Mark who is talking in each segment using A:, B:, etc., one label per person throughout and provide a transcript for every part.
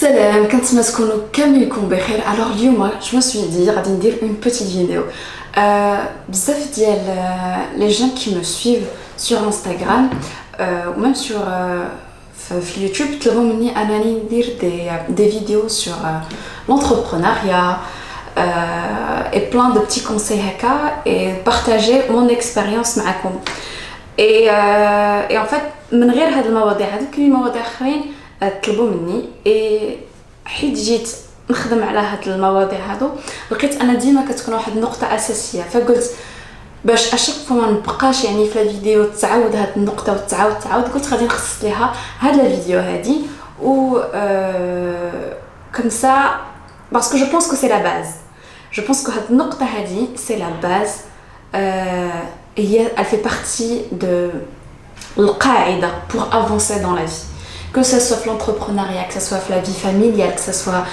A: Salam, quand je me suis dit alors je me suis dit غادي ندير une petite vidéo. بزاف ديال les gens qui me suivent sur Instagram ou même sur YouTube طلبوا مني انني ندير des vidéos sur l'entrepreneuriat et plein de petits conseils هكا et partager mon expérience معكم. Et en fait من غير هاد المواضيع هادو كاين مواضيع اخرين طلبوا مني حيت جيت نخدم على هاد المواضيع هادو لقيت انا ديما كتكون واحد النقطه اساسيه فقلت باش اشك ما نبقاش يعني في الفيديو تعاود هاد النقطه وتعاود قلت غادي نخصص ليها هاد الفيديو هادي و comme ça parce que je pense que c'est la base je pense que هاد النقطه هادي c'est la base elle fait partie de القاعده pour avancer dans la vie. Que ce soit l'entrepreneuriat, que ce soit la vie familiale, que ce soit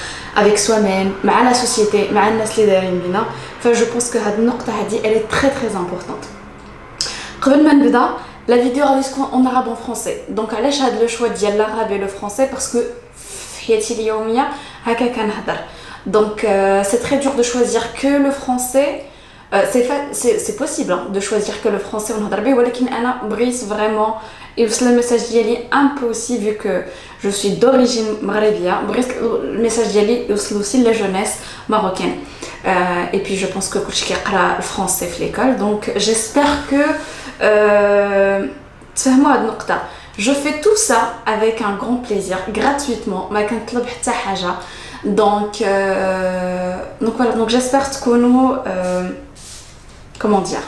A: avec soi-même, avec la société, avec les gens qui دايرين بينا. Enfin, je pense que هاد النقطة هادي elle est très très importante. قبل ما نبدا la vidéo غادي تكون en arabe en français. Donc علاش هاد le choix ديال l'arabe et le français parce que في حياتي اليومية هكا كنهضر. Donc c'est très dur de choisir que le français. C'est possible hein, de choisir que le français on هضر به ولكن انا بغيت vraiment يوصل الميساج ديالي un peu aussi vu que je suis d'origine مغربيه بغيت الميساج ديالي يوصل aussi la jeunesse marocaine et puis je pense que كلشي كيقرا الفرنسي في l'école donc j'espère que تفهموا هاد النقطه. Je fais tout ça avec un grand plaisir gratuitement ما كنطلب حتى حاجه donc voilà donc j'espère تكونوا comment dire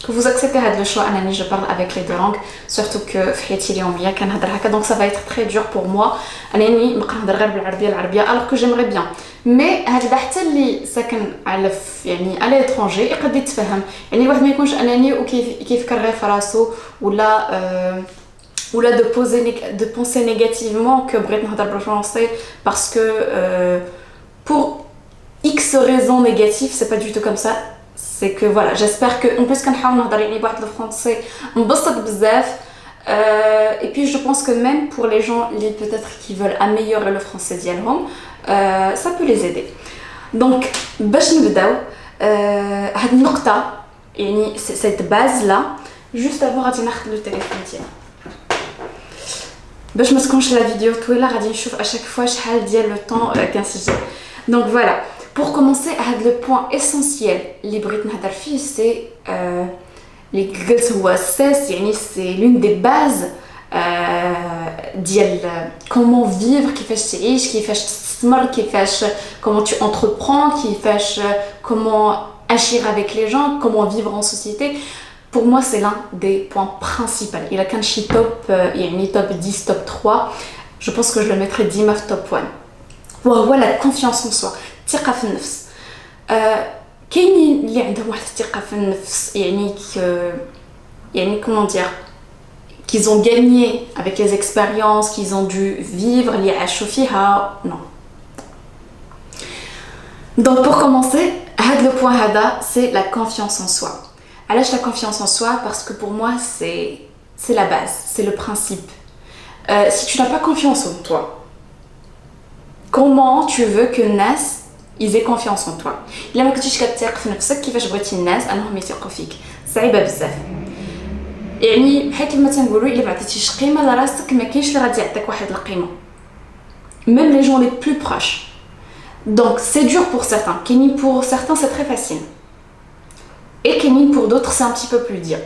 A: que vous acceptez le choix Anani je parle avec les deux langues surtout que في حياتي اليوميه كنهضر هكا donc ça va être très dur pour moi انني نبقى نهضر غير بالعربيه alors que j'aimerais bien mais هذا حتى اللي ساكن على يعني à l'étranger يقدر يتفهم يعني الواحد ما يكونش اناني وكيفكر غير في راسو ولا de penser négativement que بغيت نهضر بالفرنسي parce que pour X raisons négatives c'est pas du tout comme ça. C'est que voilà, j'espère que en plus كنحاول نهضر يعني بواحد الفرنسي نبسط بزاف et puis je pense que même pour les gens les peut-être qui veulent améliorer le français ديالهم ça peut les aider. Donc باش نبداو هاد النقطة يعني cette base là juste avant غادي ناخذ لو تليفون ديالي باش ما تكونش لا فيديو طويلة غادي نشوف à chaque fois شحال ديال لو طون كنسجل. Donc voilà. Pour commencer, le point essentiel, c'est l'une des bases de comment vivre, comment tu entreprends, comment agir avec les gens, comment vivre en société. Pour moi, c'est l'un des points principaux. Il a qu'un top 10, top 3. Je pense que je le mettrai 10 meufs top 1. Voilà, la confiance en soi. الثقة في النفس كاينين اللي عندهم واحد الثقة في النفس يعني comment dire qu'ils ont gagné avec les expériences qu'ils ont dû vivre اللي عاشوا فيها non. Donc pour commencer le point هذا c'est la confiance en soi. علاش la confiance en soi parce que pour moi c'est la base, c'est le principe. Si tu n'as pas confiance en toi, comment tu veux que الناس ils aient confiance en toi. إلا ما كنتيش كتثق في نفسك كيفاش بغيتي الناس انهم يثقوا فيك صعيبه بزاف يعني بحال كما تنقولوا الا ما عطيتيش قيمه لراسك ما كاينش اللي غادي يعطيك واحد القيمه même les gens les plus proches. Donc c'est dur pour certains كاينين pour certains c'est très facile et كاينين pour d'autres c'est un petit peu plus dur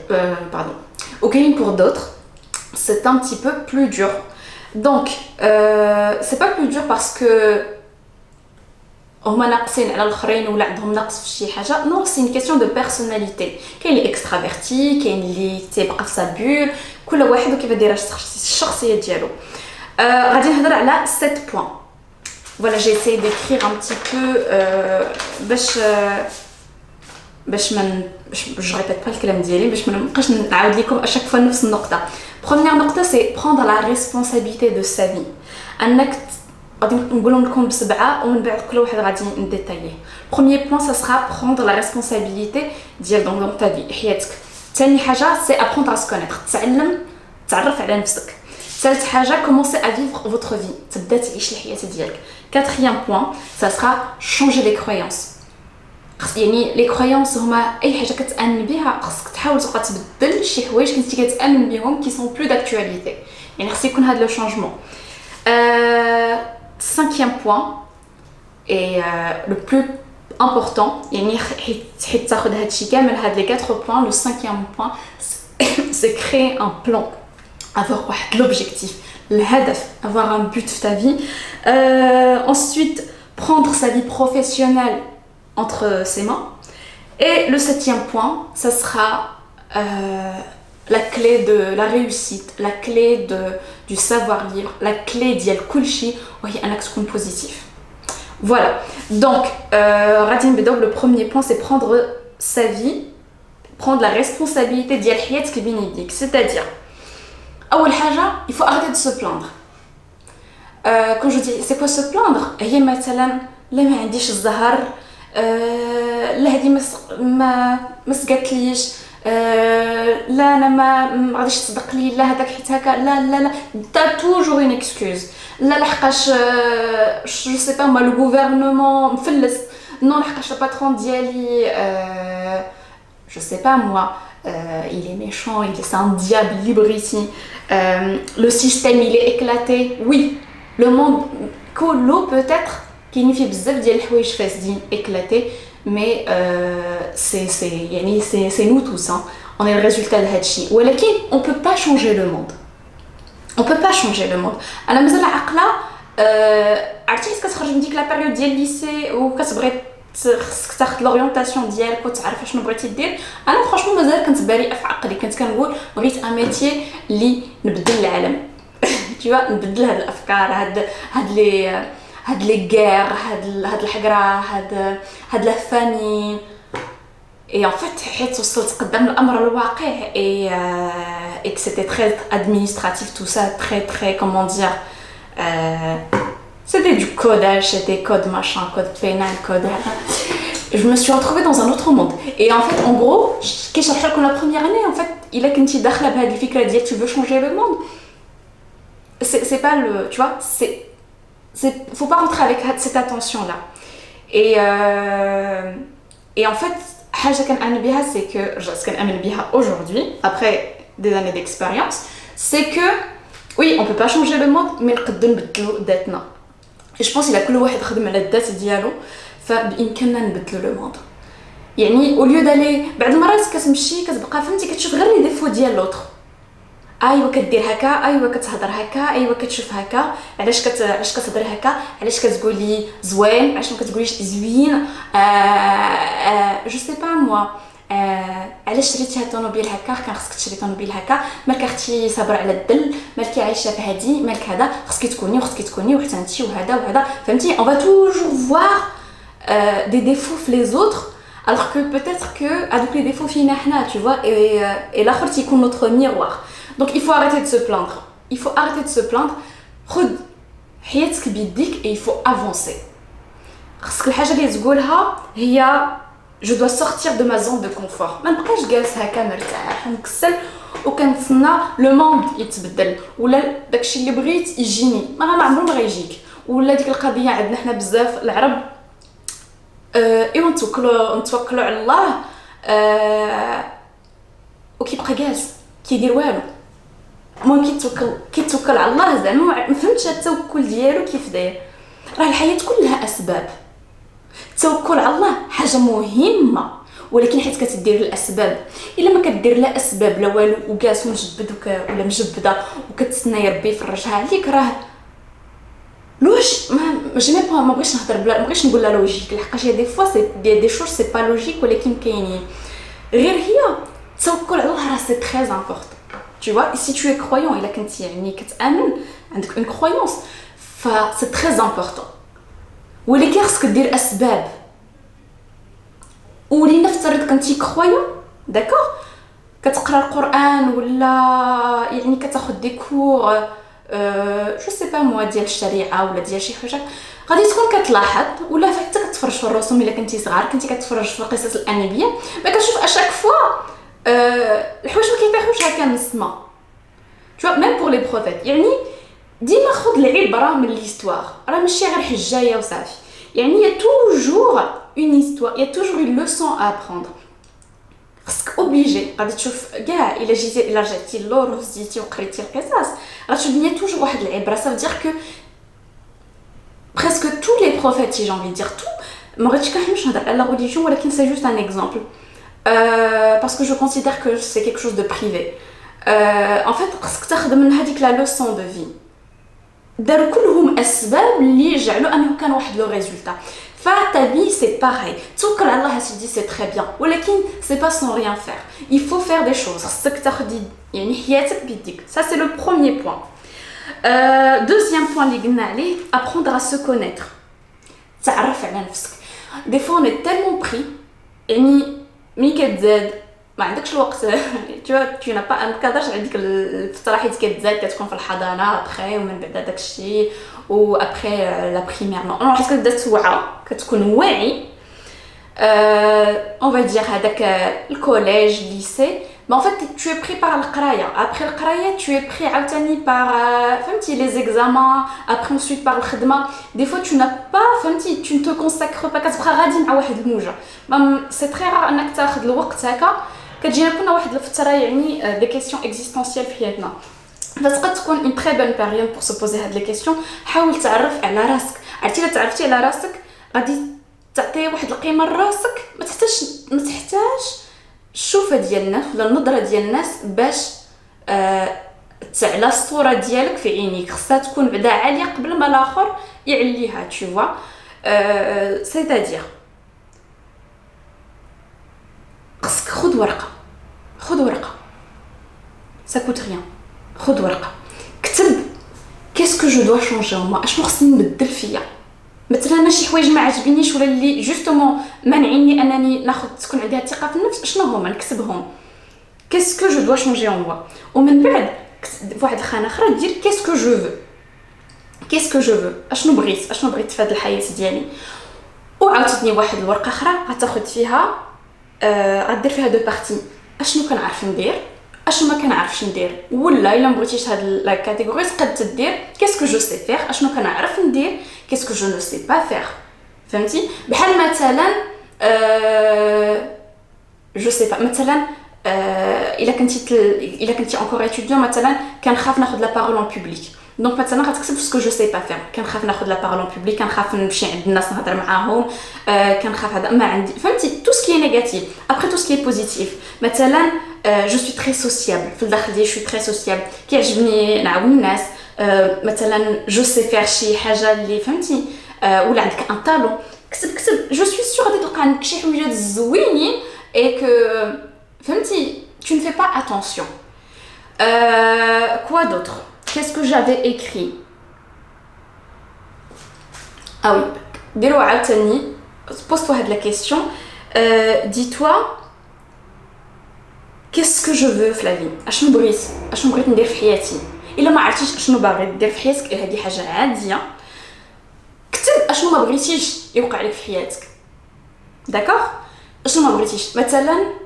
A: ou كاينين pour d'autres c'est un petit peu plus dur. Donc c'est pas plus dur parce que هما ناقصين على الاخرين ولا عندهم نقص في شي حاجه نو سي une question de personnalité. كاين اللي اكسترافيرتي كاين اللي تيبقى في سابول كل واحد وكيف داير الشخصيه ديالو. غادي نهضر على 7 points. Voilà, j'ai essayé d'écrire un petit peu باش ما je répète pas الكلام ديالي باش ما نبقاش نعاود لكم à chaque fois نفس النقطه. Première نقطه c'est prendre la responsabilité de sa vie. انك غادي نقولهم لكم بسبعه ومن بعد كل واحد غادي نديتاييه. Premier point ça sera prendre la responsabilité ديال donc ta vie حياتك. ثاني حاجه c'est apprendre à se connaître تعرف على نفسك. ثالث حاجة commencez à vivre votre vie. تبدا تعيش الحياة ديالك. Quatrième point, ça sera changer les croyances. يعني les croyances هما أي حاجة كتآمن بها خصك تحاول تبقى تبدل شي حوايج كنتي كتآمن بهم qui sont plus d'actualité. يعني خص يكون هذا le changement. Cinquième point et le plus important يعني حيت تاخذ هادشي كامل هاد les 4 points. Le cinquième point c'est créer un plan. Avoir l'objectif, l'hadaf, avoir un but de ta vie. Ensuite, prendre sa vie professionnelle entre ses mains. Et le septième point, ça sera la clé de la réussite, la clé du savoir-vivre, la clé d'yal kulchi, un axe positif. Voilà. Donc, Radin Bedov, le premier point, c'est prendre sa vie, prendre la responsabilité d'yal hiyat kibinidik. C'est-à-dire, أول حاجة il faut arrêter de se plaindre. Quand je dis c'est quoi se plaindre هي مثلا لا ما عنديش الزهر لا هذه ما سقاتليش لا انا ما غاديش تصدق لي لا هذاك حيت هكا لا t'as toujours une excuse لا لحقاش je sais pas moi le gouvernement مفلس non لحقاش le patron ديالي je sais pas moi il est méchant, c'est un diable libre ici. Le système il est éclaté. Oui, le monde كله peut-être كاين فيه بزاف ديال الحوايج فاسدين éclaté, mais c'est nous tous hein. On est le résultat de هادشي. ولكن on peut pas changer le monde. On peut pas changer le monde. انا مازال عاقله عرفتي حيت كتخرج من ديك لا بيريود ديال الليسي وكتبغي خصك تاخذ لورينتاسيون ديالك وتعرف شنو بغيتي دير. انا فرانشمون مازال كنت بريئه في عقلي كنت كنقول بغيت ان ميتيي اللي نبدل العالم تيوا نبدل هاد الافكار هاد لي غير هاد الحقره هاد لا فامين اي ان فيت حيت وصلت قدام الامر الواقع اي que c'était très administratif tout ça très comment dire c'était du codage, c'était code machin, code pénal, code... Je me suis retrouvée dans un autre monde. Et en fait, en gros, qu'est-ce que je fais la première année, en fait, il a qu'une petite dakhla bhad fikra dire tu veux changer le monde. C'est pas le... Tu vois, faut pas rentrer avec cette attention-là. Et en fait, حاجة كنآمن بها, c'est que... Ce كنآمن بها aujourd'hui, après des années d'expérience, c'est que, oui, on peut pas changer le monde, mais نقدروا نبدلوا ذاتنا. Et je pense qu'il a كل واحد خدم على الذات ديالو فبإمكاننا نبدلوا لو موند. يعني au lieu d'aller بعض المرات كتمشي كتبقى فهمتي كتشوف غير لي ديفو ديال لوطر. ايوا كدير هكا ايوا كتهضر هكا ايوا كتشوف هكا علاش كتهضر هكا علاش كتقولي زوين علاش ما كتقوليش زوين جو سي با موا علاش شريتي هاد الطوموبيل هكا كان خصك تشري طوموبيل هكا مالك اختي صابره على الدل مالك عايشه في هادي مالك هذا خصك تكوني وحتى انتي وهذا فهمتي on va toujours voir des défauts في les autres alors que peut-être que هذوك les défauts فينا حنا tu vois et l'akhar تيكون notre miroir. Donc il faut arrêter de se plaindre خد حياتك بيديك et il faut avancer. خصك الحاجه اللي تقولها هي je dois sortir de ma zone de confort. ما نبقاش جالس هكا مرتاح نكسل وكنتسنى لو موند يتبدل ولا داكشي اللي بغيت يجيني ما عمره ما غيجيك ولا ديك القضيه عندنا حنا بزاف العرب ايوا نتوكلوا على الله وكيبقى جالس كيدير والو. المهم كيتوكل على الله زعما ما فهمتش التوكل ديالو كيف داير. راه الحياه كلها اسباب. التوكل على الله حاجه مهمه ولكن حيت كتدير الاسباب الا ما كدير لا اسباب لا والو وجالس مجبد ولا مجبده وكتسنى ربي يفرجها عليك راه لوج ما بغيتش نهضر بلا ما بغيتش نقول لا لوجيك لحقاش دي فوا سي دي شوز سي با لوجيك ولكن كاينين غير هي التوكل على الله راه سي تري امبورطون. Tu vois, si tu es croyant الا كنتي يعني كتامن عندك une croyance c'est très important. ولكن خصك دير اسباب ولنفترض كنتي كرويون داكور كتقرا القران ولا يعني كتاخذ دي كور جو سي با موا ديال الشريعه ولا ديال شي حاجه غادي تكون كتلاحظ ولا حتى كتفرج في الرسوم الا كنتي صغار كنتي كتفرج في القصص الانبيه ما كتشوف اشاك فوا الحوايج ما كيطيحوش هكا من السما tu vois même pour les prophètes يعني ديما خذ العبره من l'histoire راه ماشي غير حجايه وصافي يعني il y a toujours une histoire il y a toujours une leçon à apprendre خاصك اوبليجي غادي تشوف كاع الا رجعتي للور وهزيتي وقريتي القصص غتشوف il y a toujours واحد العبره ça veut dire que presque tous les prophètes si j'ai envie de dire tout ما غاديش كنحمش نهضر على la religion ولكن c'est juste un exemple parce que je considère que c'est quelque chose de privé en fait خاصك تاخذ من هذيك la leçon de vie داروا كلهم اسباب اللي جعلوا انه كان واحد لو ريزولتا ta vie c'est pareil توكل على الله سيدي c'est très bien ولكن c'est pas sans rien faire il faut faire des choses خاصك تاخذ يعني حياتك بيديك ça c'est le premier point deuxième point اللي قلنا عليه apprendre à se connaître تعرف على نفسك des fois on est tellement pris يعني ملي كتزاد ما عندكش الوقت tu n'as pas ما كتقدرش عندك الفتره حيت كتزاد كتكون في الحضانه ابخي ومن بعد داك الشيء و ابخي لا بريمير نو حيت كتبدا توعى كتكون واعي on va dire هذاك الكوليج ليسي mais en fait tu es pris par القرايه après القرايه tu es pris عاوتاني par فهمتي les examens après ensuite par الخدمه des fois tu n'as pas فهمتي tu ne te consacres pas كتبقى غادي مع واحد الموجه سي تري رار انك تاخذ الوقت هكا كتجينا كنا واحد الفتره يعني دي كيسيون اكزيستانسيال في حياتنا فتقد تكون اون تري بون بيريود بور سو بوزي هاد لي كيسيون حاول تعرف على راسك عرفتي الا تعرفتي على راسك غادي تعطي واحد القيمه لراسك ما تحتاج الشوفه ديال الناس ولا النظره ديال الناس باش تعلى الصوره ديالك في عينيك خصها تكون بعدا عاليه قبل ما الاخر يعليها tu vois c'est-à-dire خصك خذ ورقه ça coûte rien خذ ورقه كتب qu'est-ce que je dois changer en moi اشنو خصني نبدل فيا مثلا شي حوايج ما عجبنيش ولا اللي جوستومون مانعيني انني تكون عندي الثقه في النفس شنو هما نكتبهم qu'est-ce que je dois changer en moi ومن بعد فواحد الخانه اخرى دير qu'est-ce que je veux اشنو بغيت في هذه الحياه ديالي وعاوتاني واحد الورقه اخرى غتاخذ فيها غدير فيها دو بارتي اشنو كنعرف ندير اشنو ما كنعرفش ندير ولا الا ما بغيتيش هاد لا كاتيجوري تقد تدير qu'est-ce que je sais faire اشنو كنعرف ندير qu'est-ce que je ne sais pas faire فهمتي بحال مثلا je sais pas مثلا الا كنتي encore étudiant مثلا كنخاف ناخذ لا بارول en public دونك مثلا غتكتب سكو جو سي با فير كنخاف ناخذ لا بارول en public كنخاف نمشي عند الناس نهضر معاهم كنخاف هذا ما عندي فهمتي تو سكي نيجاتيف ابري تو سكي بوزيتيف مثلا جو سوي تري سوسيابل في الداخل ديالي شوي تري سوسيابل كيعجبني نعاون الناس مثلا جو سي فير شي حاجه اللي فهمتي ولا عندك ان طالون كتب جو سوي سور غادي تلقى عندك شي حوايج زوينين اي كو فهمتي tu ne fais pas attention quoi d'autre qu'est-ce que j'avais écrit ah oui ديروا عاوتاني pose-toi هاد la question dis-toi qu'est-ce que je veux في la vie اشنو بغيت ندير في حياتي الا ما عرفتيش اشنو باغي دير في حياتك هذه حاجه عاديه كتب اشنو ما بغيتيش يوقع لك في حياتك داكوغ اشنو ما بغيتيش مثلا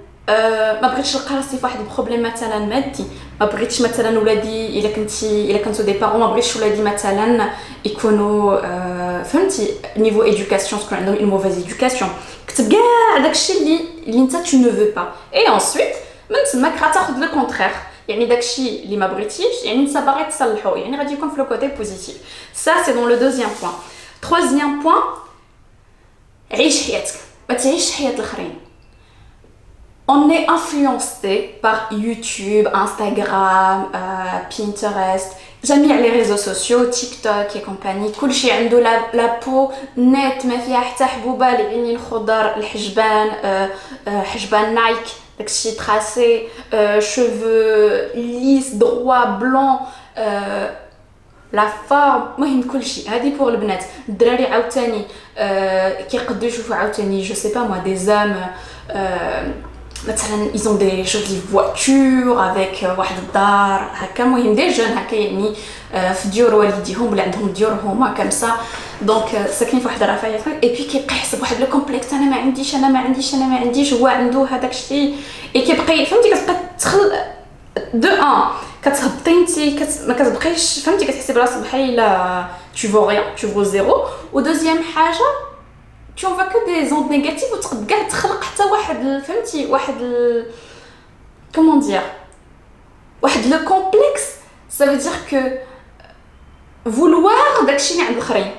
A: ما بغيتش نلقى راسي في واحد البروبليم مثلا مادي ما بغيتش مثلا ولادي الا كنتو دي بارون ما بغيتش ولادي مثلا يكونوا فهمتي نيفو ايدوكاسيون تكون عندهم اون موفيز ايدوكاسيون كتب كاع داكشي اللي انت tu ne veux pas et ensuite من تماك غتاخذ لو كونترير يعني داكشي اللي ما بغيتيش يعني انت باغي تصلحو يعني غادي يكون في لو كوتي بوزيتيف ça c'est dans le deuxième point troisième point عيش حياتك ما تعيش حياة الاخرين on est influencé par YouTube, Instagram, Pinterest, جميع les réseaux sociaux, TikTok et compagnie. كل شيء عنده la peau nette ما فيها حتى حبوبة العينين الخضر الحجبان حجبان نايك داكشي tracé cheveux lisses droits blancs لا فورم مهم كل شيء هذه بور البنات الدراري عاوتاني كيقدروا يشوفوا عاوتاني جو سي با موا دي زام مثلا ils ont des jolies voitures avec واحد الدار هكا مهم دي جون هكا يعني في ديور والديهم ولا عندهم ديور هما كمسا دونك ساكنين في واحد الرفاهيه اي بي كيبقى يحسب واحد لو كومبلكس انا ما عنديش هو عنده هذاك الشيء اي كيبقى فهمتي كتبقى تدخل دو ان كتهبطي انت ما كتبقيش فهمتي كتحسي براسك بحال الا tu vaux rien tu vaux zéro و دوزيام حاجه tu en vois que des ondes négatives وتقد كاع تخلق حتى واحد فهمتي واحد comment dire واحد لو كومبلكس ça veut dire que vouloir داكشي اللي عند الاخرين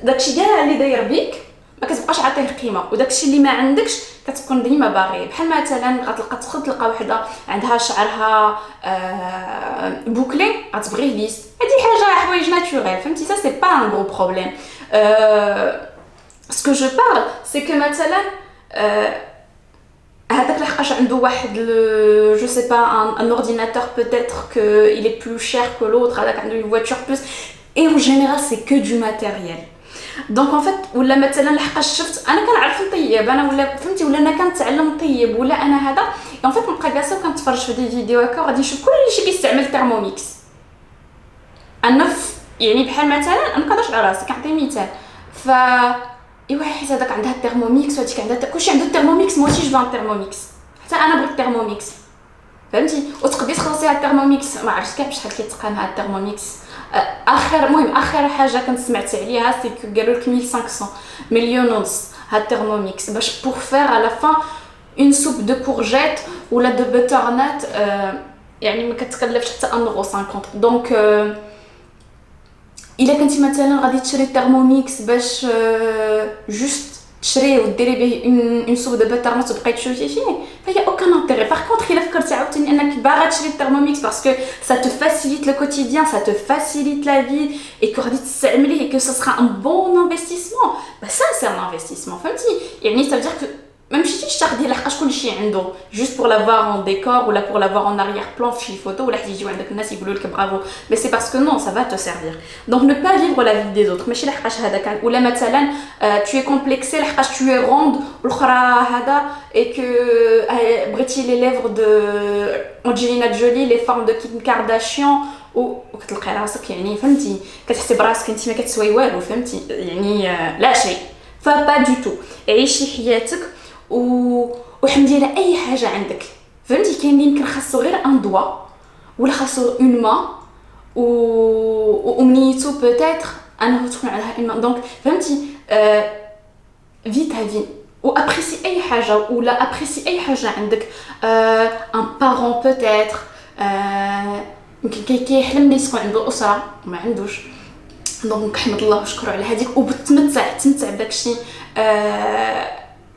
A: داكشي كاع اللي داير بيك ما كتبقاش عاطيه قيمه وداكشي اللي ما عندكش كتكون ديما باغي بحال مثلا غتلقى تدخل تلقى وحده عندها شعرها بوكلي غتبغيه ليس هذه حاجه حوايج ناتوريل فهمتي ça c'est pas un gros problème ce que je parle c'est que مثلا هذاك لحقاش عنده واحد je sais pas un ordinateur peut-être que il est plus cher que l'autre هذاك عنده une voiture plus et en général c'est que du matériel دونك ان فيت ولا مثلا لحقاش شفت انا كنعرف نطيب انا ولا فهمتي ولا انا كنتعلم نطيب ولا انا هذا ان فيت نبقى جالسه وكنتفرج في دي فيديو هكا وغادي نشوف كلشي كيستعمل ترموميكس انا يعني بحال مثلا انا كنهضرش على راسي كنعطي مثال ف ايوا حيت هذاك عندها الترموميكس وهاديك عندها كلشي عنده الترموميكس ماشي جو فان ترموميكس حتى انا بغيت الترموميكس فهمتي وتقدري تخلصي على الترموميكس ما عرفتش كاع شحال كيتقام هاد الترموميكس اخر حاجه كنت سمعت عليها سي كو قالوا لك 1500 مليون ونص هاد الترموميكس باش بور فير على فان اون سوب دو كورجيت ولا دو بوترنات يعني ما كتكلفش حتى 1.50 دونك الا كنتي مثلا غادي تشري الترموميكس باش جوست تشريه وديري به اون سوب دو بوترنات وتبقاي تشوفي فيه فهي اوكان انتري باغ كونطخ الا فكرتي عاوتاني انك باغا تشري الترموميكس باسكو ça te facilite le quotidien ça te facilite la vie et que غادي تستعمليه et que ça sera un bon investissement bah ça c'est un investissement فهمتي يعني ça veut dire que ما مشيتيش تاخدي لحقاش كلشي عنده juste pour l'avoir en décor ولا pour l'avoir en arrière-plan في شي فوتو ولا حتى يجيو عندك الناس يقولوا لك برافو mais c'est parce que non ça va te servir donc ne pas vivre la vie des autres ماشي لحقاش هذا كان ولا مثلا tu es complexé لحقاش tu es ronde والاخرى هذا et que بغيتي les lèvres de Angelina Jolie les formes de Kim Kardashian وكتلقاي راسك يعني فهمتي كتحسي براسك انت ما كتسوي والو فهمتي يعني لا شيء فبا دو تو عيشي حياتك وحمدي على اي حاجه عندك فهمتي كاين اللي يمكن خاصو غير ان دوا ولا خاصو اون ما ومنيتو بوتيتر انه تكون عليها اون ما دونك فهمتي في تا في وابريسي اي حاجه ولا ابريسي اي حاجه عندك ان بارون بوتيتر يمكن كيحلم لي يكون عنده اسره وما عندوش دونك حمد الله وشكروا على هذيك وتمتع بداكشي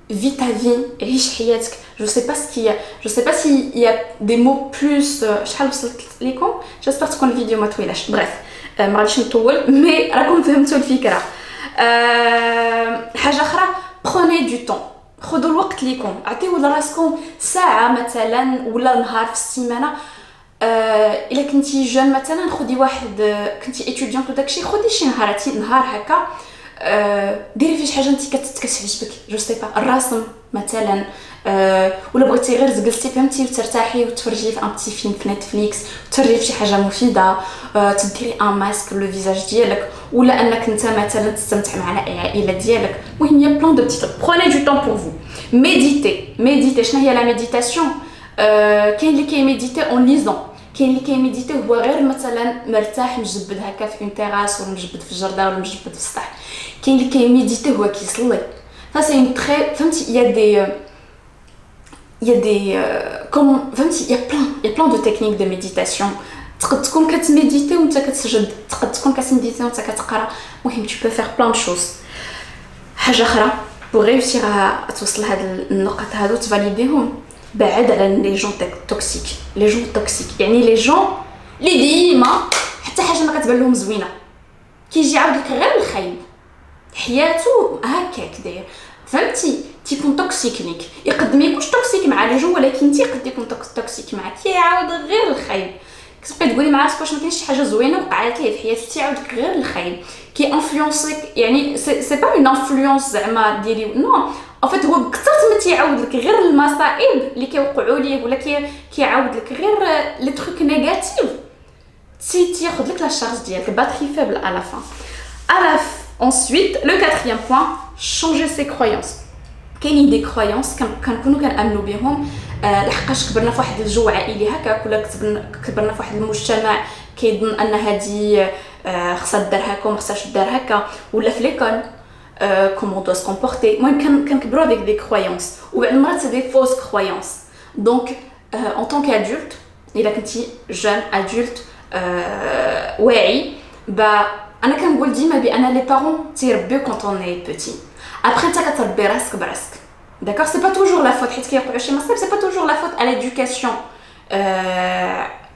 A: vis ta vie عيش حياتك je sais pas ce qu'il y a je sais pas s'il y a des mots plus شحال وصلت لكم j'espère تكون الفيديو ما طويلاش بريف ما غاديش نطول مي راكم فهمتوا الفكره حاجه اخرى prenez du temps خذوا الوقت ليكم عطيو لراسكم ساعه مثلا ولا نهار في السيمانه الا كنتي جون مثلا خدي واحد كنتي اتيديونت وداكشي خدي شي نهار هكا ديري فيه شي حاجه انت كتعجبك جو سي با الرسم مثلا ولا بغيتي غير جلستي فهمتي وترتاحي وتفرجي في ان بتي فيلم في نتفليكس وتفرجي في شي حاجه مفيده تديري ان ماسك لو فيزاج ديالك ولا انك انت مثلا تستمتع مع العائله ديالك المهم يا بلان دو بتي بروني دو طون بور فو ميديتي شنو هي لا ميديتاسيون كاين اللي كيميديتي اون ليزون كاين اللي كيميديتي هو غير مثلا مرتاح مجبد هكا في اون تيراس ولا مجبد في الجرده ولا مجبد في السطح كاين اللي كيميديتي هو كيصلي فسي اون تري فهمتي il y a des comme فهمتي il y a plein de techniques de méditation تقد تكون كتميديتي وانت كتسجد تقد تكون كتميديتي وانت كتقرا المهم tu peux faire plein de choses حاجه اخرى pour réussir à توصل لهاد النقط هادو تفاليديهم بعد على لي جون توكسيك لي جون توكسيك يعني لي جون اللي ديما حتى حاجه ما كتبان لهم زوينه كيجي يعاود لك غير الخايب حياته هكاك داير فهمتي تيكون توكسيك ليك يقد ما يكونش توكسيك مع لي جون ولكن انت يقد يكون توكسيك معاك كيعاود غير الخايب كتبقاي تقولي مع راسك واش ما كاينش شي حاجه زوينه وقعات ليه في حياتك تيعاود لك غير الخايب كي انفلونسيك يعني سي با اون انفلونس زعما ديالي نو en fait هو كثر ما تيعاود لك غير المصائب اللي كيوقعوا ليه ولا كيعاود لك غير لي تروك نيجاتيف تياخذ لك لا شارج ديالك باتري فيبل à la fin ensuite le quatrième point changer ses croyances كاينين دي كرويونس كنكونوا كنامنوا بهم لحقاش كبرنا في واحد الجو عائلي هكاك ولا كبرنا في واحد المجتمع كيظن ان هذه خصها دار هكا وما خصهاش دار هكا ولا في ليكول comment doit se comporter. المهم كنكبروا avec des croyances وبعض المرات c'est des fausses croyances. Donc en tant qu'adulte الا كنتي jeune adulte واعي انا كنقول ديما بان لي بارون تيربيو quand on est petit. Après انت كتربي راسك براسك. D'accord, c'est pas toujours la faute حيت كيوقعوا شي مصايب, c'est pas toujours la faute à l'éducation.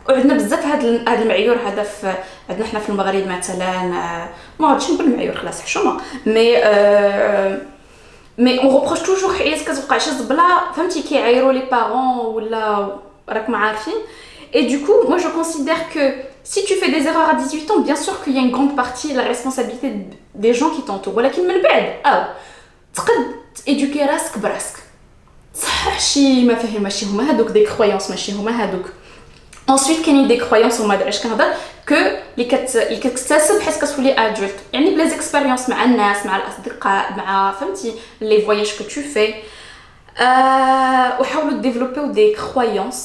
A: وعندنا بزاف هذا المعيور هذا في عندنا حنا في المغرب مثلا ما غاديش نقول المعيور خلاص حشومه مي اون روبروش توجور حيت كتوقع شي زبله فهمتي كيعايروا لي بارون ولا راكم عارفين. Et du coup, moi je considère que si tu fais des erreurs à 18 ans, bien sûr qu'il y a une grande partie de la responsabilité des gens qui t'entourent. ولكن من بعد تقد éduquer راسك براسك. صح شي مفاهيم ماشي هما هادوك دي croyances ماشي هما هادوك. Ensuite كاينين دي croyances وما دعش كنهضر que اللي كتكتسب حيت كتولي adulte. يعني بلا اكسبيريونس مع الناس مع الاصدقاء مع فهمتي لي فواياج que tu fais. وحاولوا ديفلوبيو دي croyances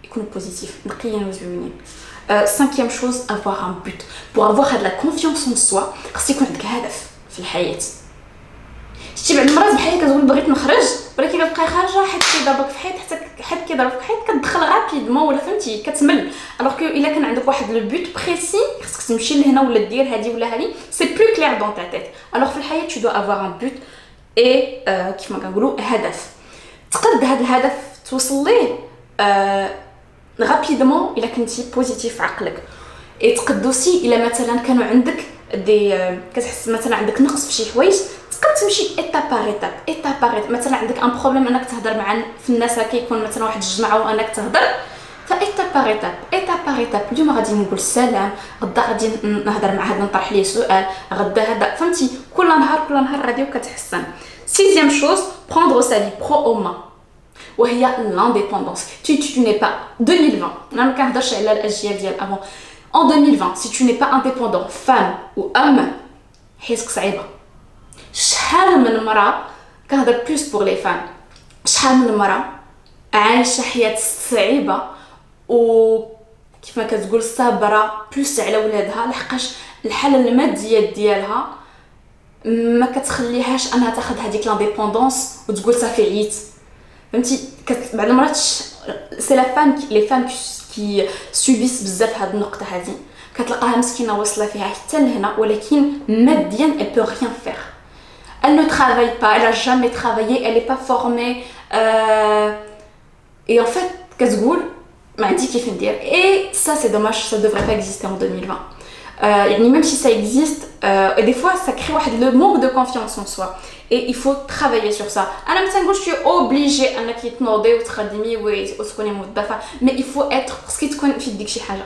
A: يكونوا بوزيتيف نقيين وزوينين. Cinquième chose, avoir un but. Pour avoir de la confiance en soi, خص يكون عندك هدف في الحياة. شتي بعض المرات بحال كتقول بغيت نخرج ولكن كتبقاي خارجه حيت كيضربك في حيط حتى كيضربك في حيط كتدخل غابيدمون ولا فهمتي كتمل. الوغ كو الا كان عندك واحد لو بوت بريسي خصك تمشي لهنا ولا دير هادي ولا هادي سي بلو كلير دون تا تيت. الوغ في الحياه tu dois avoir un but et كيف ما كنقولوا هدف تقد هذا الهدف توصل ليه غابيدمون الا كنتي بوزيتيف في عقلك. اي تقد اوسي الا مثلا كانوا عندك دي كتحس مثلا عندك نقص في شي حوايج تقد تمشي ايتاب باغ مثلا عندك ان بروبليم انك تهضر مع في الناس كيكون مثلا واحد الجمعه وانك تهضر فايتاب باغ ايتاب اليوم غادي نقول السلام غدا غادي نهضر مع هذا نطرح ليه سؤال غدا هذا فهمتي كل نهار غادي وكتحسن. سيزيام شوز prendre sa vie pro en main وهي l'indépendance. Tu n'es pas 2020 انا ما كنهضرش على الاجيال ديال avant. En 2020 si tu n'es pas indépendant femme ou homme حياتك صعيبه. شحال من مرة كنهضر بلوس بور لي فام شحال من مرة عايشة حياة صعيبة وكيف ما كتقول صابرة بلوس على ولادها لحقاش الحالة المادية ديالها ما كتخليهاش انها تاخذ هذيك لانديبوندونس وتقول صافي عييت فهمتي. بعض المرات سي لا فام لي فام كي سوبيس بزاف هاد النقطة هذه كتلقاها مسكينة واصلة فيها حتى لهنا ولكن ماديا elle peut rien faire. Elle ne travaille pas, elle a jamais travaillé, elle n'est pas formée. Et en fait, qu'est-ce que je m'a dit qu'il faut dire. Et ça, c'est dommage, ça ne devrait pas exister en 2020. Même si ça existe, et des fois, ça crée le manque de confiance en soi. Et il faut travailler sur ça. Je suis obligée à mais il faut être ce qui te connaît في ديك شي حاجة.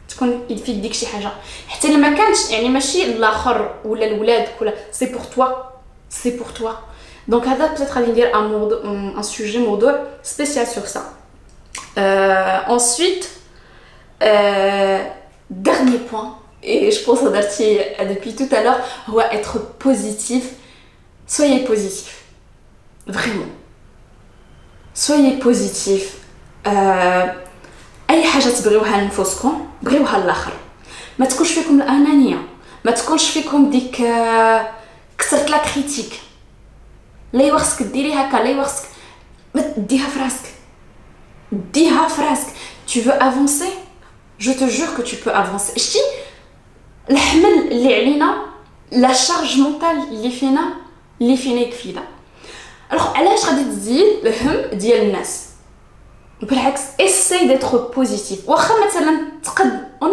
A: تكون في ديك شي حاجة. حتى لما كانش يعني ماشي الآخر ولا الولاد ولا c'est pour toi. C'est pour toi. Donc, peut-être à dire un sujet موضوع spécial sur ça. Ensuite, dernier point, et je pense à Darty depuis tout à l'heure, on va être positif. Soyez positif. Vraiment. Soyez positif. أي حاجة تبغيوها لنفسكم بغيوها للآخر. ما تكونش فيكم الأنانية. ما تكونش فيكم ديك كثرت لا كريتيك لا خصك ديري هكا لا خصك ديها في راسك tu veux avancer je te jure que tu peux avancer. شتي الحمل اللي علينا لا شارج مونتال اللي فينا يكفينا. الوغ علاش غادي تزيد الهم ديال الناس بالعكس essaye d'être positif. واخا مثلا تقد on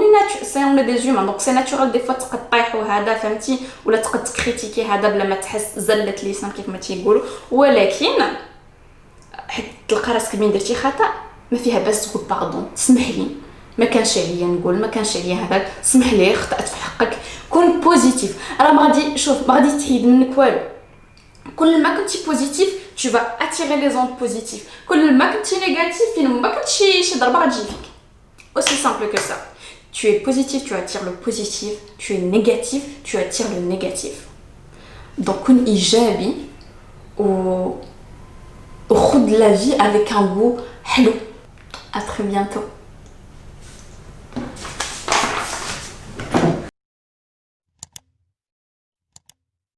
A: est des humains donc c'est naturel des fois تقد طيحوا هذا فهمتي ولا تقد تكريتيكي هذا بلا ما تحس زلت لسان كيف ما تيقولوا ولكن حيت تلقى راسك بين درتي خطا ما فيها باس تقول باردون سمح لي ما كانش عليا نقول ما كانش عليا هذاك سمح لي خطأت في حقك كون بوزيتيف. راه ما غادي تحيد منك والو. كل ما كنتي بوزيتيف tu vas attirer les ondes positives. كل ما كنتي négatif فين ما كنتي شي ضربه غتجي فيك. Aussi simple que ça. Tu es positif, tu attires le positif. Tu es négatif, tu attires le négatif. Donc كن إيجابي خذ la vie avec un goût حلو. À très bientôt.